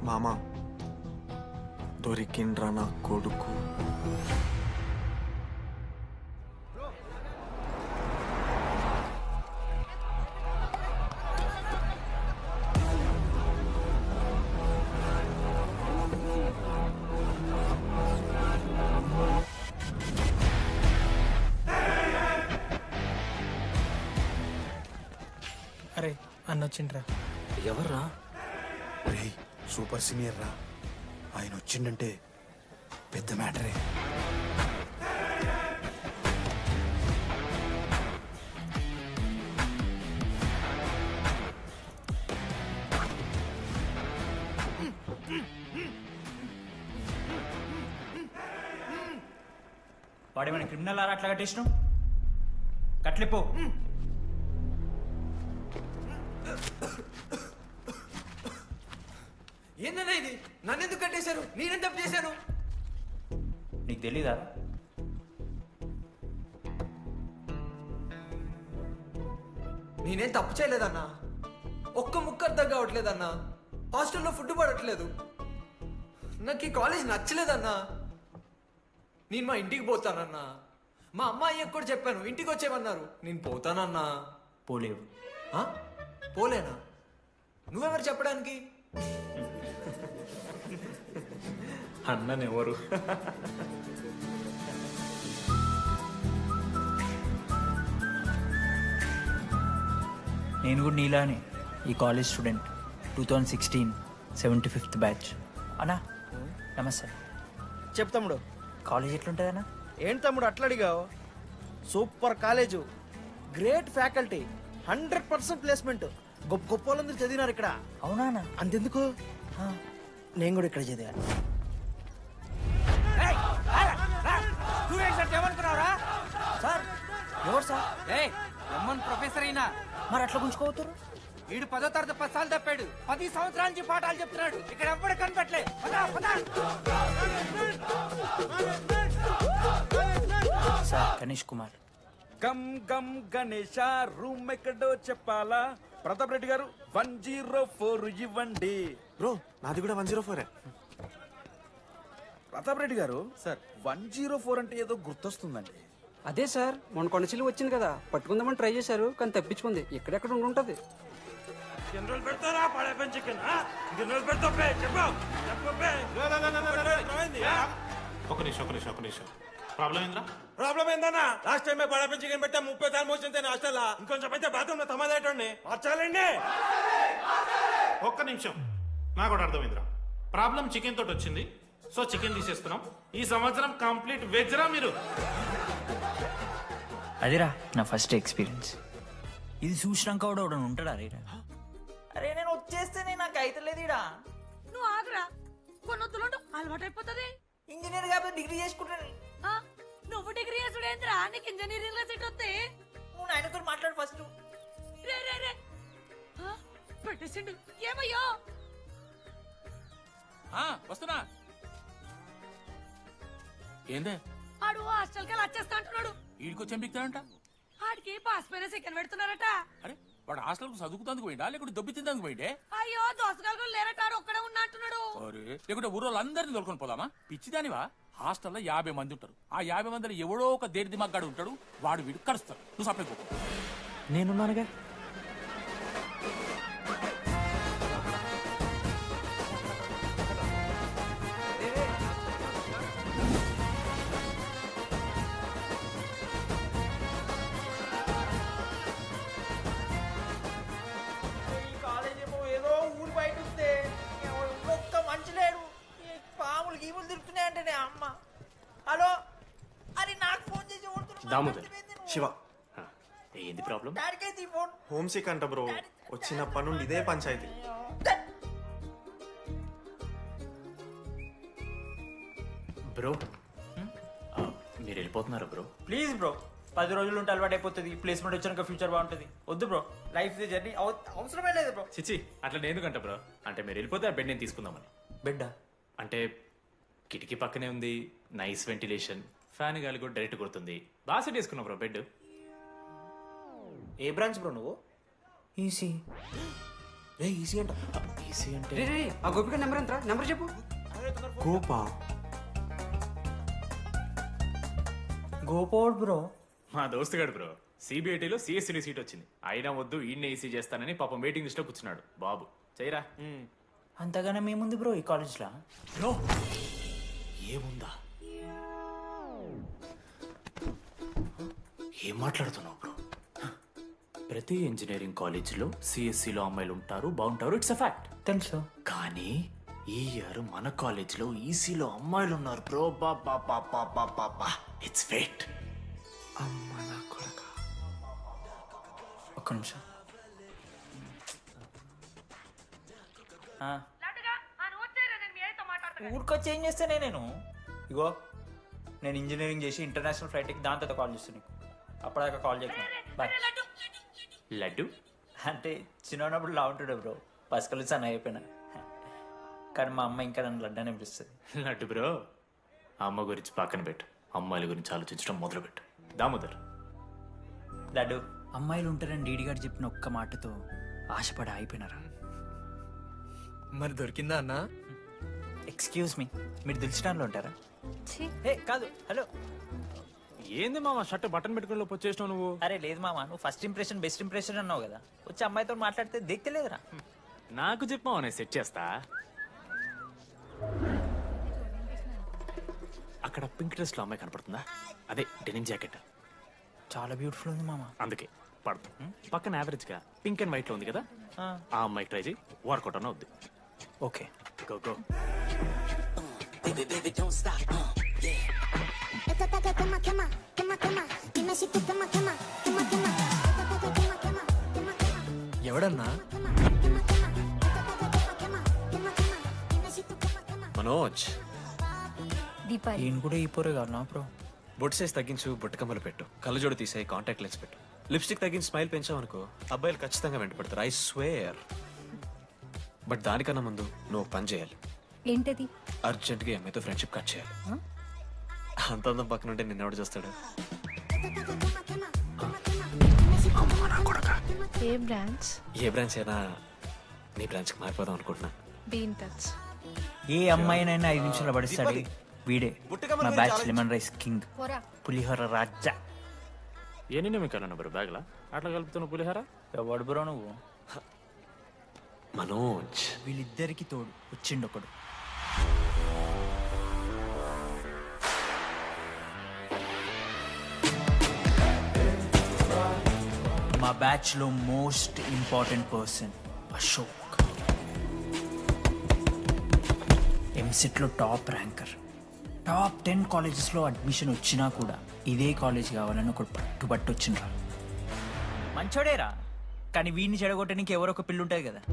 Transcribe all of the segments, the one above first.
మామా దొరికిండ్రా నా కొడుకు. అరే అన్న వచ్చిండ్రా. ఎవర్రా? రే సూపర్ సీనియర్ రా, ఆయన వచ్చిండంటే పెద్ద మ్యాటరే. వాడేమైనా క్రిమినల్ ఆరా అట్లా కట్టేసినావు? కట్లిపో. ఏందన్నా ఇది? నన్నెందుకు కట్టేశారు? నేనేం తప్పు చేశాను? నీకు తెలీదా? నేనేం తప్పు చేయలేదన్నా. ఒక్క ముక్క అర్థం కావట్లేదన్నా. హాస్టల్లో ఫుడ్ పడట్లేదు. నాకు ఈ కాలేజ్ నచ్చలేదన్నా. నేను మా ఇంటికి పోతానన్నా. మా అమ్మాయికి కూడా చెప్పాను, ఇంటికి వచ్చేమన్నారు. నేను పోతానన్నా. పోలేవు. ఆ? పోలేనా? నువ్వెవరు చెప్పడానికి? అన్ననెవరు? నేను కూడా నీలానే ఈ కాలేజ్ స్టూడెంట్, 2016 75th బ్యాచ్. అన్నా నమస్తే. చెప్పు తమ్ముడు. కాలేజ్ ఎట్లుంటుంది అన్న? ఏంటి తమ్ముడు అట్లా అడిగావు? Super college, great faculty, 100% placement. గొప్ప గొప్ప వాళ్ళందరూ చదివినారు ఇక్కడ. అవునా అన్న? అంతెందుకు, నేను కూడా ఇక్కడ చదివాను. సార్ ఎవరు సార్? ప్రొఫెసర్ అయినా మరి అట్లా గుంజుకోవతారు? వీడు 10వ తరగతి 10 సార్లు తప్పాడు. 10 సంవత్సరాల నుంచి పాఠాలు చెప్తున్నాడు. ఇక్కడ ఎవ్వడు కనిపెట్టలే. సార్ గణేష్ కుమార్. గమ్ గమ్ గణేష రూమ్ ఎక్కడో చెప్పాలా? ప్రతాప్ రెడ్డి గారు 104 ఇవ్వండి. బ్రో నాది కూడా 104. ప్రతాప్ రెడ్డి గారు సార్ 104 అంటే ఏదో గుర్తొస్తుందండి. అదే సార్, మొన్న కొండచిల్లు వచ్చింది కదా, పట్టుకుందామని ట్రై చేశారు కానీ తప్పించుకుంది. ఎక్కడెక్కడ ఉండుంటది. ఒక నిమిషం ప్రాబ్లం ఏంద్రా? ప్రాబ్లం ఏందన్నా? లాస్ట్ టైం పడపం చికెన్ పెట్టా 30 సార్లు మోసింది హాస్టల్. ఇంకొంచెం అయితే బాత్రూమ్ లో తమాదేటండి మార్చాలండి. ఒక్క నిమిషం, నాకు కూడా అర్థమైందిరా. ప్రాబ్లం చికెన్ తోటి వచ్చింది, సో చికెన్ తీసేస్తున్నాం. ఈ సంవత్సరం కంప్లీట్ వెజ్ రా మీరు. అదిరా నా ఫస్ట్ ఎక్స్పీరియన్స్. ఇది చూసినాక కూడా ఒకడు ఉంటాడా రే? అరే నేను వచ్చేస్తేనే నాకు అయితలేదు ఇడా. నువ్వు ఆగరా, కొన్నొత్తులు అలవాటైపోతుంది. ఇంజనీర్ కాబట్టి డిగ్రీ చేసుకుంటాను. నువ్వు డిగ్రీ చేసుడేంద్రా, నీకు ఇంజనీరింగ్ లో సీట్ వస్తే. నువ్వు ఆయనతో మాట్లాడు ఫస్ట్. రే రే రే పెట్టేసిండు. ఏమయ్యో వస్తున్నా. ఏందే ఆడు హాస్టల్ కి వచ్చేస్తా అంటున్నాడు. ఈడికొచ్చి ఎంపిక్తాడంట. ఆడికి పాస్ పైన సెకండ్ పెడుతున్నారట. అరే వాడు హాస్టల్ కు చదువుకుతానికి పోయిండా లేకుంటే దొబ్బి తిందానికి పోయిండే? అయ్యో దోసగాలు లేరట, ఆడు ఒక్కడే ఉన్నా అంటున్నాడు. అరే లేకుంటే ఊరోళ్ళు అందరిని తోలుకొని పోదామా? పిచ్చిదానివా? హాస్టల్లో 50 మంది ఉంటారు. ఆ 50 మందిలో ఎవడో ఒక దేడి దిమాగ్గాడు ఉంటాడు. వాడు వీడు కలుస్తాడు. నువ్వు సప్లై పో. నేనున్నానుగా. కాలేజ్ ఏమో ఏదో ఊరు బయట వస్తే ఒక్క మంచి లేడు. పాములు గీములు తిరుగుతున్నాయంటే అమ్మ. హలో, అది నాకు ఫోన్ చేసి దామోదర్, శివ, ఏంది ప్రాబ్లం? డాడీకైతే ఈ ఫోన్. హోమ్ సిక్ అంట బ్రో. వచ్చినప్పటి నుండి ఇదే పంచాయతీ. బ్రో మీరు వెళ్ళిపోతున్నారా బ్రో? ప్లీజ్ బ్రో, 10 రోజులు ఉంటే అలవాటు అయిపోతుంది. ప్లేస్మెంట్ వచ్చాక ఫ్యూచర్ బాగుంటుంది. వద్దు బ్రో, లైఫ్ జర్నీ అవసరమే లేదు బ్రో. చిచి అట్లా ఎందుకంట బ్రో? అంటే మీరు వెళ్ళిపోతే ఆ బెడ్ నేను తీసుకుందామని. బెడ్డా? అంటే కిటికీ పక్కనే ఉంది, నైస్ వెంటిలేషన్, ఫ్యాన్ గాలి కూడా డైరెక్ట్ కొడుతుంది. బాగా సెట్ చేసుకున్నావు బ్రో బెడ్. ఏ బ్రాంచ్ బ్రో నువ్వు? ఈసీ. ఏ ఈజీ అంట. ఈజీ అంటే రే రే ఆ గోపిక నెంబర్ ఎంతరా? నెంబర్ చెప్పు. గోపా. గోపోడ్ బ్రో. మా దోస్తుగాడు బ్రో సిబిఐటీలో సిఎస్సిడి సీట్ వచ్చింది. అయినా వద్దు ఈయన్నే ఈసీ చేస్తానని పాపం వెయిటింగ్ లిస్ట్ లో కూర్చున్నాడు. బాబు చేయరా. అంతగానే మేముంది బ్రో ఈ కాలేజ్లో. బ్రో ఏముందా? ఏం మాట్లాడుతున్నావు బ్రో? ప్రతి ఇంజనీరింగ్ కాలేజీలో సిఎస్సిలో అమ్మాయిలు ఉంటారు, బాగుంటారు. It's a fact. తెలుసు. కానీ ఈ ఇయర్ మన కాలేజీలో ఈసీలో అమ్మాయిలు ఉన్నారు బ్రో. బా ఇట్స్ ఫేట్. అమ్మ నా కొడక. ఒక్క నిమిషం. ఊరికొచ్చి ఏం చేస్తానే నేను? ఇగో నేను ఇంజనీరింగ్ చేసి ఇంటర్నేషనల్ ఫ్లైట్కి దాని తర్వాత కాల్ చేస్తాను నీకు. అప్పటిదాకా కాల్ చేయకు. బాయ్. లడ్డు అంటే చిన్నప్పుడు లా ఉంటాడు బ్రో, పసుకలు సన్న అయిపోయినా. కానీ మా అమ్మ ఇంకా నన్ను లడ్డు అని పిలుస్తుంది. లడ్డు బ్రో అమ్మ గురించి పక్కన పెట్టు, అమ్మాయిల గురించి ఆలోచించడం మొదలు పెట్టు. దామోదర్ లడ్డు, అమ్మాయిలు ఉంటారని డీడీ గారు చెప్పిన ఒక్క మాటతో ఆశపడి అయిపోయినారా? మరి దొరికిందా అన్నా? ఎక్స్క్యూజ్ మీ, మీరు దిల్చడంలో ఉంటారా? ఏ కాదు, హలో. ఏంది మామ షర్ట్ బటన్ పెట్టుకుని లోపు వచ్చేసినావు నువ్వు? అరే లేదు మామ, నువ్వు ఫస్ట్ ఇంప్రెషన్ బెస్ట్ ఇంప్రెషన్ అన్నావు కదా, వచ్చి అమ్మాయితో మాట్లాడితే దిక్కలేదురా. నాకు చెప్పావు నేను సెట్ చేస్తా. అక్కడ పింక్ డ్రెస్ లో అమ్మాయి కనపడుతుందా? అదే డెనిమ్ జాకెట్. చాలా బ్యూటిఫుల్ ఉంది మామ. అందుకే పడుతు పక్కన యావరేజ్ గా పింక్ అండ్ వైట్ లో ఉంది కదా, ఆ అమ్మాయి ట్రై చేయి. వర్కౌట్ అన్న వద్దు. Okay go go. ఎవడన్నా? మనోజ్. ఈయన కూడా ఈ పోరే కాదు నా బ్రో. బొట్టు సైజ్ తగ్గించు, బుట్టకమ్మలు పెట్టు, కళ్ళజోడు తీసేయి, కాంటాక్ట్ లెన్స్ పెట్టు, లిప్స్టిక్ తగ్గించి స్మైల్ పెంచావు అనుకో, అబ్బాయిలు ఖచ్చితంగా వెంటపడతారు. I swear. బట్ దానికన్నా ముందు నువ్వు పని చేయాలి. ఏంటది? అర్జెంట్గా అమ్మాయితో ఫ్రెండ్షిప్ కట్ చేయాలి. అంత అందం పక్కన ఉంటే నిన్నెవడు చూస్తాడు? ఏ బ్రాంచ్? ఏ బ్రాంచ్ అయినా నీ బ్రాంచ్కి మారిపోదాం అనుకుంటున్నా. Be in touch. ఏ అమ్మాయినైనా 5 నిమిషాలు పడిస్తాడు వీడే. మా బ్యాచ్ లెమన్ రైస్ కింగ్, పులిహోర రాజా. ఎన్ని మీకు బ్రో బ్యాగ్లా అట్లా కలుపుతున్న పులిహార? ఎవడు బ్రో నువ్వు? మనోజ్. వీళ్ళిద్దరికి తోడు వచ్చిండు ఒకడు. మా బ్యాచ్ లో most important person Ashok. EAMCET లో టాప్ ర్యాంకర్. టాప్ 10 కాలేజెస్ లో అడ్మిషన్ వచ్చినా కూడా ఇదే కాలేజ్ కావాలని ఒకడు పట్టుబట్టు వచ్చిండ్రా. మంచోడేరా, కానీ వీడిని చెడగొట్టడానికి ఎవరో ఒక పిల్లు ఉంటుంది కదా.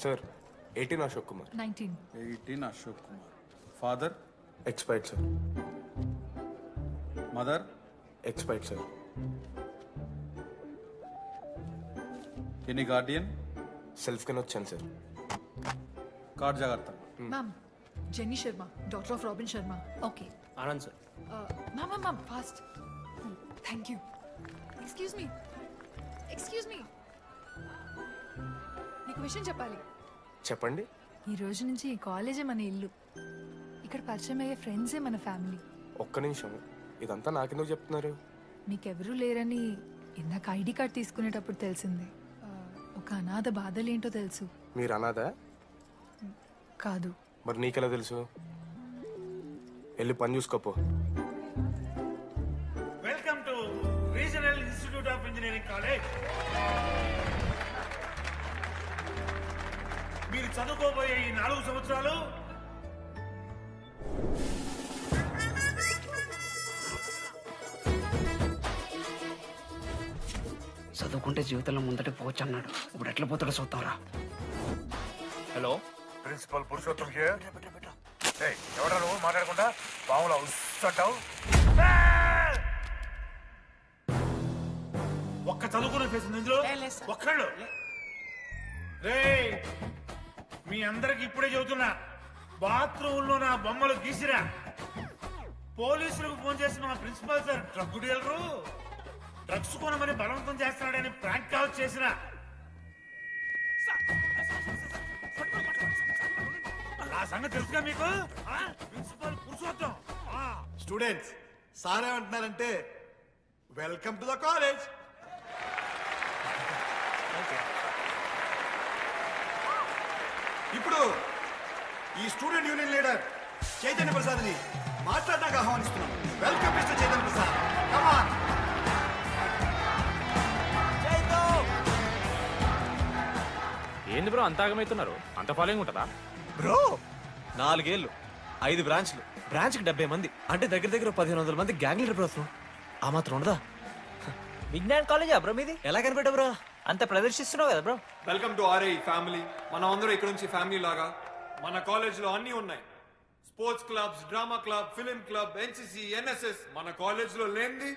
Sir 18 Ashok Kumar. 19. Ashok Kumar. Father? Expired sir. Mother? Expired sir. Any Guardian? Self కింద వచ్చాను సార్. కార్డ్ జాగ్రత్త. Ma'am, Jenny Sharma, daughter of Robin Sharma. Okay. Anand sir. Ma'am, fast. Thank you. Excuse me. నీకు విషయం చెప్పాలి. చెప్పండి. ఈ రోజు నుంచి ఈ కాలేజే మన ఇల్లు. ఇక్కడ పరిచయం అయ్యే ఫ్రెండ్సే మన ఫ్యామిలీ. ఒక్క నిమిషం, ఇదంతా నాకెందుకు చెప్తున్నారు? మీకెవరూ లేరని ఇందాక ఐడి కార్డ్ తీసుకునేటప్పుడు తెలిసింది. ఒక అనాథ బాధలేంటో తెలుసు. మీరు అనాదా? కాదు. మరి నీకెలా తెలుసు? వెళ్ళి పని చూసుకోపో. Welcome to regional institute of engineering college. మీరు చదువుకోబోయే ఈ 4 సంవత్సరాలు చదువుకుంటే జీవితంలో ముందట పోవచ్చు అన్నాడు. ఇప్పుడు ఎట్లా పోతాడో చూద్దాంరా. Hello, principal Purushottam here. ఎవడా నువ్వు మాట్లాడకుండా బావులా ఉస్సంటావు? ఒక్క చదువుకునే ఫేస్ ఇందులో ఒక్కళ్ళు. రే మీ అందరికి ఇప్పుడే చెబుతున్నా, బాత్రూంలో నా బొమ్మలు గీసిరా. పోలీసులకు ఫోన్ చేసిన మా principal sir drug dealer drugs కొనమని బలవంతం చేస్తున్నాడని ప్రాంక్ కాల్ చేసిన. ఆ సంగతి తెలుసుగా మీకు? ప్రిన్సిపాల్ పురుషోత్తం. స్టూడెంట్స్ సార్ ఏమంటున్నారంటే వెల్కమ్ టు ద కాలేజ్. ఇప్పుడు ఈ student union leader Chaitanya Prasad ని మాట్లాడడానికి ఆహ్వానిస్తున్నాం. Welcome mister Chaitanya Prasad. Come on. ఏంది బ్రో అంత ఆగమవుతున్నారు? అంత ఫాలోయింగ్ ఉంటుందా బ్రో? 4 ఏళ్ళు 5 బ్రాంచ్లు, బ్రాంచ్కి 70 మంది, అంటే దగ్గర దగ్గర 1500 మంది గ్యాంగ్ లీడర్ బ్రో. ఆ మాత్రం ఉండదా? విజ్ఞాన్ కాలేజా బ్రో మీది? ఎలా కనిపెట్టా బ్రో? అంత ప్రదర్శిస్తున్నావు కదా bro. Welcome to RI family. మనం అందరూ ఇక్కడ నుంచి ఫ్యామిలీ లాగా. మన కాలేజ్లో అన్నీ ఉన్నాయి. Sports clubs, drama club, film club, NCC, NSS. మన కాలేజ్లో లేనిది